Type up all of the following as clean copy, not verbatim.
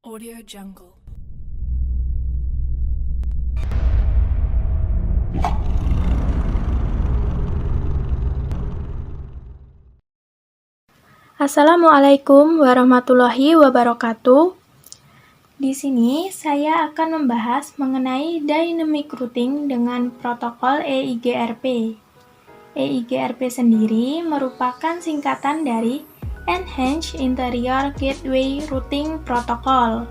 Audio Jungle. Assalamualaikum warahmatullahi wabarakatuh. Di sini saya akan membahas mengenai dynamic routing dengan protokol EIGRP. EIGRP sendiri merupakan singkatan dari Enhanced Interior Gateway Routing Protocol,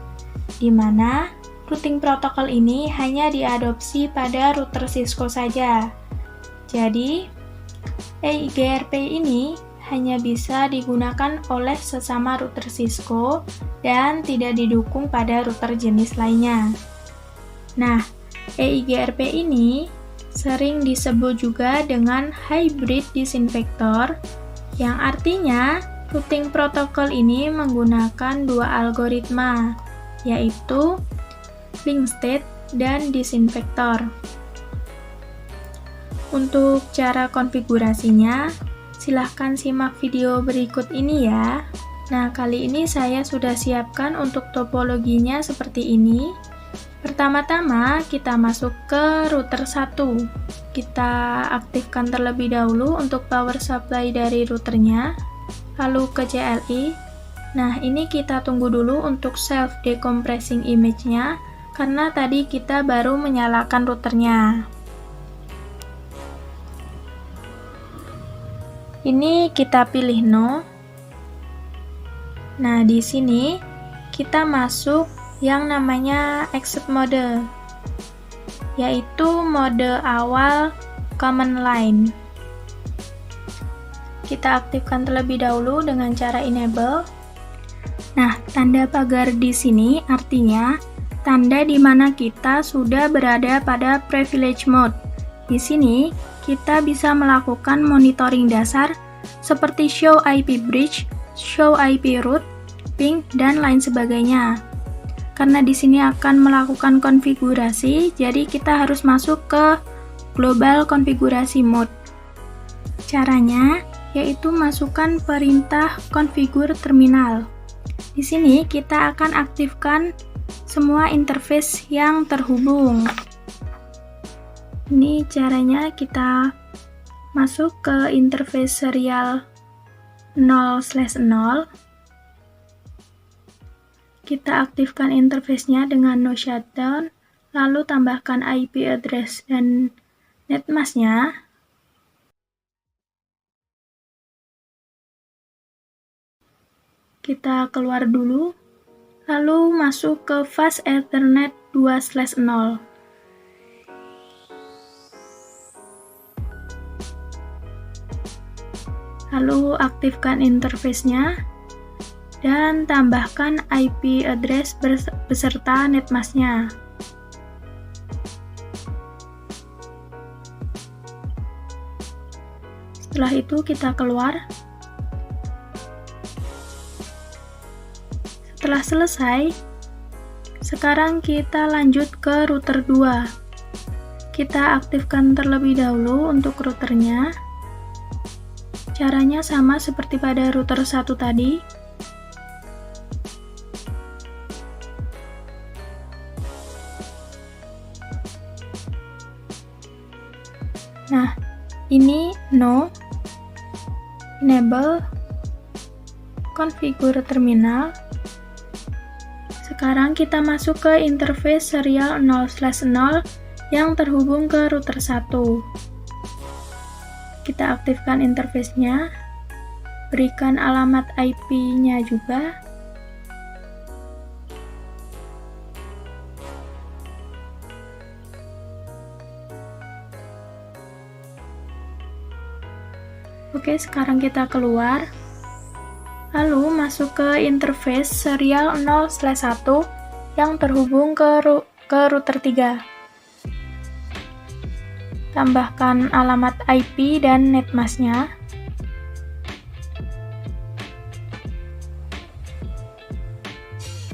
di mana routing protokol ini hanya diadopsi pada router Cisco saja. Jadi, EIGRP ini hanya bisa digunakan oleh sesama router Cisco dan tidak didukung pada router jenis lainnya. Nah, EIGRP ini sering disebut juga dengan hybrid disinfector, yang artinya routing protokol ini menggunakan dua algoritma, yaitu link state dan disinfector. Untuk cara konfigurasinya, silahkan simak video berikut ini ya. Nah, kali ini saya sudah siapkan untuk topologinya seperti ini. Pertama-tama kita masuk ke router 1. Kita aktifkan terlebih dahulu untuk power supply dari routernya, lalu ke CLI. Nah, ini kita tunggu dulu untuk self decompressing image-nya, karena tadi kita baru menyalakan routernya. Ini kita pilih no. Nah, di sini kita masuk yang namanya exit mode, yaitu mode awal command line. Kita aktifkan terlebih dahulu dengan cara enable. Nah, tanda pagar di sini artinya tanda di mana kita sudah berada pada privilege mode. Di sini kita bisa melakukan monitoring dasar seperti show IP bridge, show IP route, ping, dan lain sebagainya. Karena di sini akan melakukan konfigurasi, jadi kita harus masuk ke global konfigurasi mode. Caranya yaitu masukkan perintah configure terminal. Di sini kita akan aktifkan semua interface yang terhubung. Ini caranya, kita masuk ke interface serial 0/0. Kita aktifkan interface-nya dengan no shutdown, lalu tambahkan IP address dan netmask-nya. Kita keluar dulu, lalu masuk ke fast ethernet 2/0. Lalu aktifkan interface-nya dan tambahkan IP address beserta netmask-nya. Setelah itu kita keluar. Setelah selesai, sekarang kita lanjut ke router 2. Kita aktifkan terlebih dahulu untuk routernya. Caranya sama seperti pada router 1 tadi. Nah, ini no, enable, configure terminal. Sekarang kita masuk ke interface serial 0/0 yang terhubung ke router 1. Kita aktifkan interface-nya, berikan alamat IP-nya juga. Oke, sekarang kita keluar. Lalu masuk ke interface serial 0/1 yang terhubung ke router 3. Tambahkan alamat IP dan netmask-nya.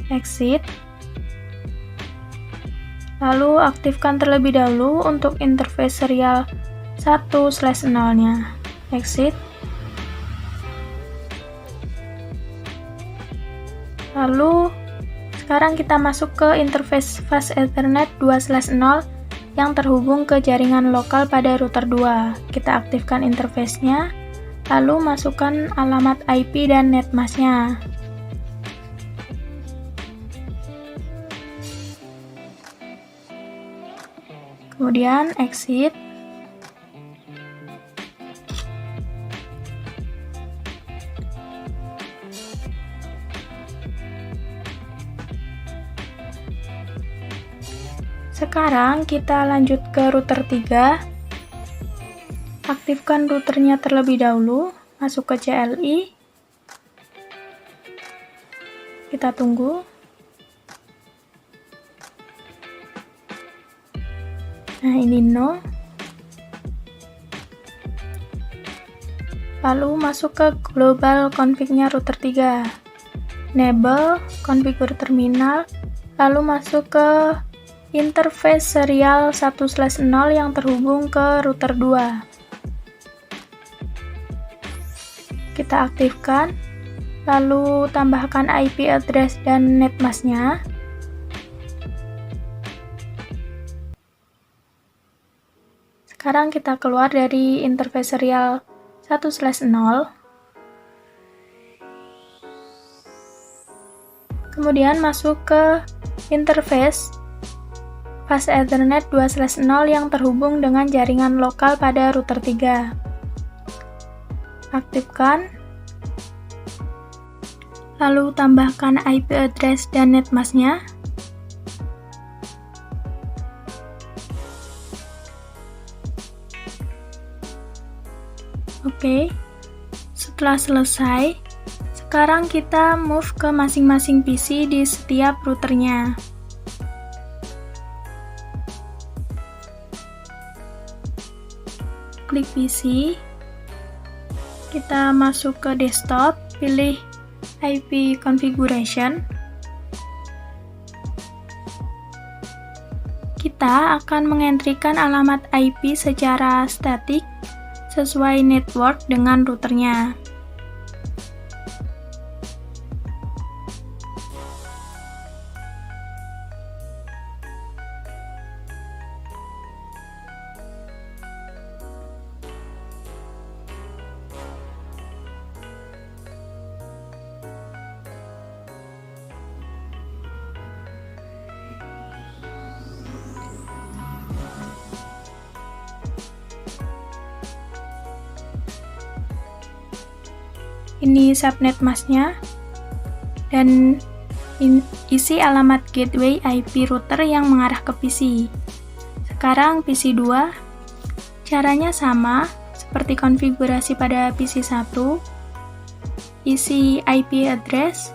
Exit. Lalu aktifkan terlebih dahulu untuk interface serial 1/0-nya. Exit. Lalu Sekarang kita masuk ke interface Fast Ethernet 2/0 yang terhubung ke jaringan lokal pada router 2. Kita aktifkan interface-nya, lalu masukkan alamat IP dan netmask-nya. Kemudian exit. Sekarang kita lanjut ke router 3. Aktifkan routernya terlebih dahulu, masuk ke CLI. Kita tunggu. Nah, ini no. Lalu masuk ke global config-nya router 3. Enable, configure terminal, lalu masuk ke interface serial 1/0 yang terhubung ke router 2. Kita aktifkan, lalu tambahkan IP address dan netmask-nya. Sekarang kita keluar dari interface serial 1/0. Kemudian masuk ke interface Fast Ethernet 2/0 yang terhubung dengan jaringan lokal pada router 3. Aktifkan, lalu tambahkan IP address dan netmask-nya. Oke, setelah selesai, sekarang kita move ke masing-masing PC di setiap routernya. Klik PC, kita masuk ke desktop, pilih IP configuration. Kita akan mengentrikan alamat IP secara statik sesuai network dengan routernya. Ini subnet masknya dan isi alamat gateway IP router yang mengarah ke PC. Sekarang PC 2, caranya sama seperti konfigurasi pada PC 1. Isi IP address,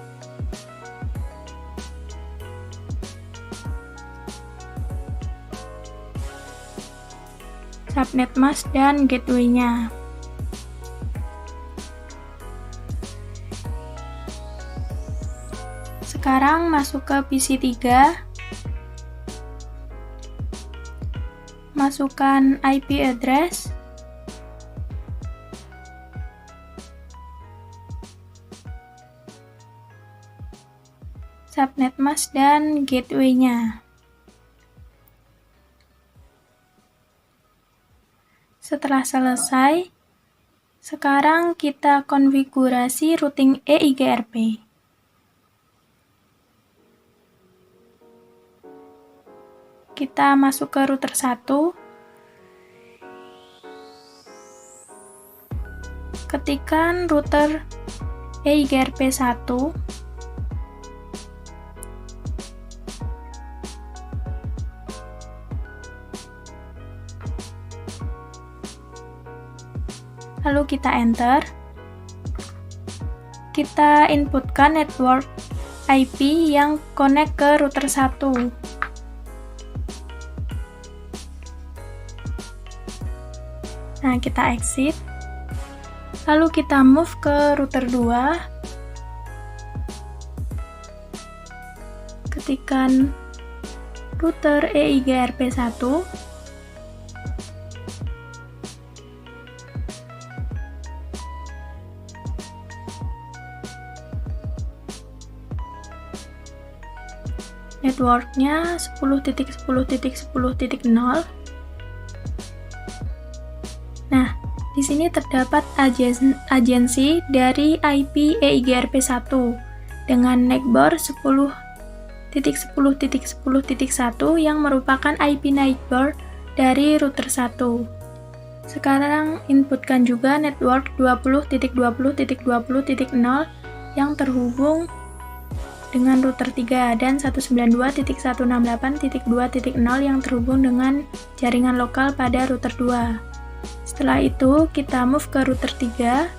subnet mask dan gateway-nya. Sekarang masuk ke PC 3, masukkan IP address, subnet mask dan gateway-nya. Setelah selesai, sekarang kita konfigurasi routing EIGRP. Kita masuk ke router 1, ketikkan router EIGRP 1, lalu kita enter. Kita inputkan network IP yang connect ke router 1. Nah, kita exit. Lalu kita move ke router 2. Ketikkan router EIGRP 1. networknya 10.10.10.0. Nah, di sini terdapat agensi dari IP EIGRP1 dengan neighbor 10.10.10.1 yang merupakan IP neighbor dari router 1. Sekarang inputkan juga network 20.20.20.0 yang terhubung dengan router 3 dan 192.168.2.0 yang terhubung dengan jaringan lokal pada router 2. Setelah itu, kita move ke router 3.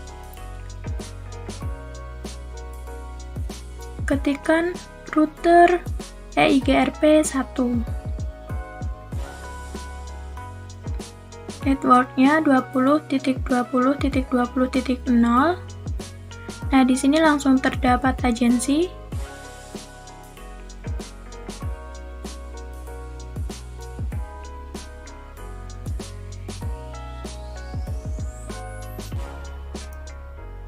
Ketikkan router EIGRP1. Networknya 20.20.20.0. Nah, di sini langsung terdapat agensi.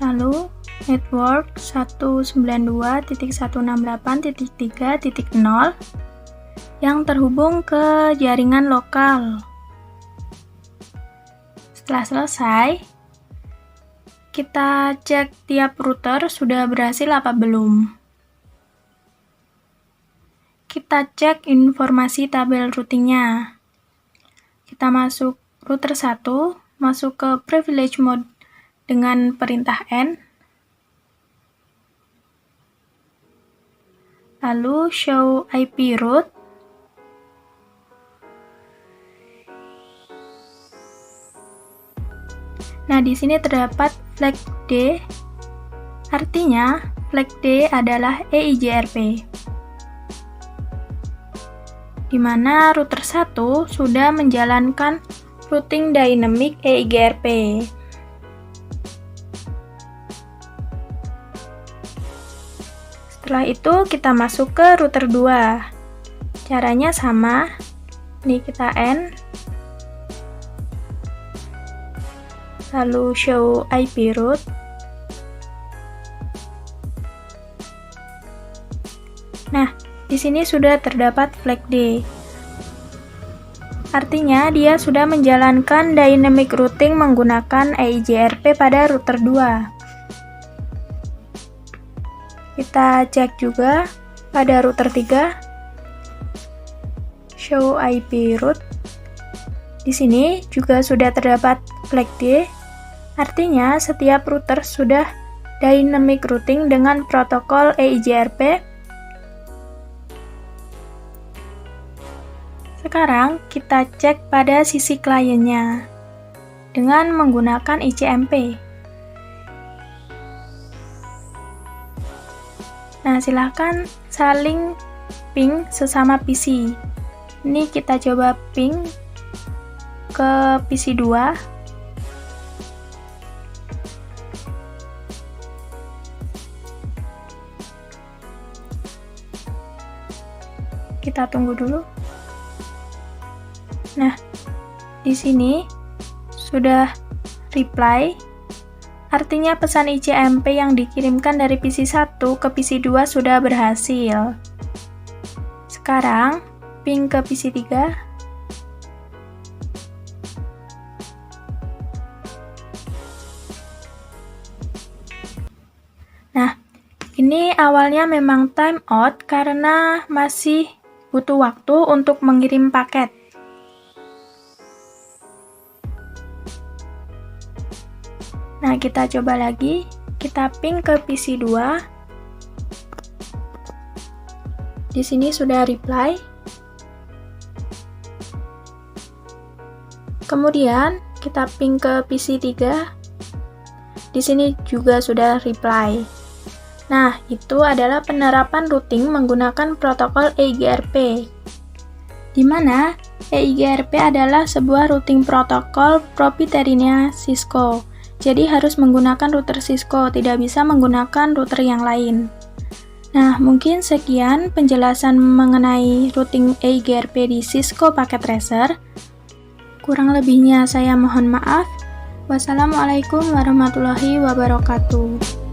Lalu network 192.168.3.0 yang terhubung ke jaringan lokal. Setelah selesai, kita cek tiap router sudah berhasil apa belum. Kita cek informasi tabel routingnya. Kita masuk router 1, masuk ke privilege mode dengan perintah N, lalu show IP route, nah di sini terdapat flag D, artinya flag D adalah EIGRP, di mana router 1 sudah menjalankan routing dynamic EIGRP. Setelah itu kita masuk ke router 2. Caranya sama. Ini kita N. Lalu show IP route. Nah, di sini sudah terdapat flag D. Artinya dia sudah menjalankan dynamic routing menggunakan EIGRP pada router 2. Kita cek juga pada router 3, show IP route. Di sini juga sudah terdapat flag D, artinya setiap router sudah dynamic routing dengan protokol EIGRP. Sekarang kita cek pada sisi kliennya dengan menggunakan ICMP. Nah, silahkan saling ping sesama PC. Ini kita coba ping ke PC 2. Kita tunggu dulu. Nah, di sini sudah reply. Artinya pesan ICMP yang dikirimkan dari PC 1 ke PC 2 sudah berhasil. Sekarang, ping ke PC 3. Nah, ini awalnya memang timeout karena masih butuh waktu untuk mengirim paket. Nah, kita coba lagi, kita ping ke PC 2. Di sini sudah reply. Kemudian, kita ping ke PC 3. Di sini juga sudah reply. Nah, itu adalah penerapan routing menggunakan protokol EIGRP, di mana EIGRP adalah sebuah routing protokol proprietarnya Cisco. Jadi harus menggunakan router Cisco, tidak bisa menggunakan router yang lain. Nah, mungkin sekian penjelasan mengenai routing EIGRP di Cisco Packet Tracer. Kurang lebihnya saya mohon maaf. Wassalamualaikum warahmatullahi wabarakatuh.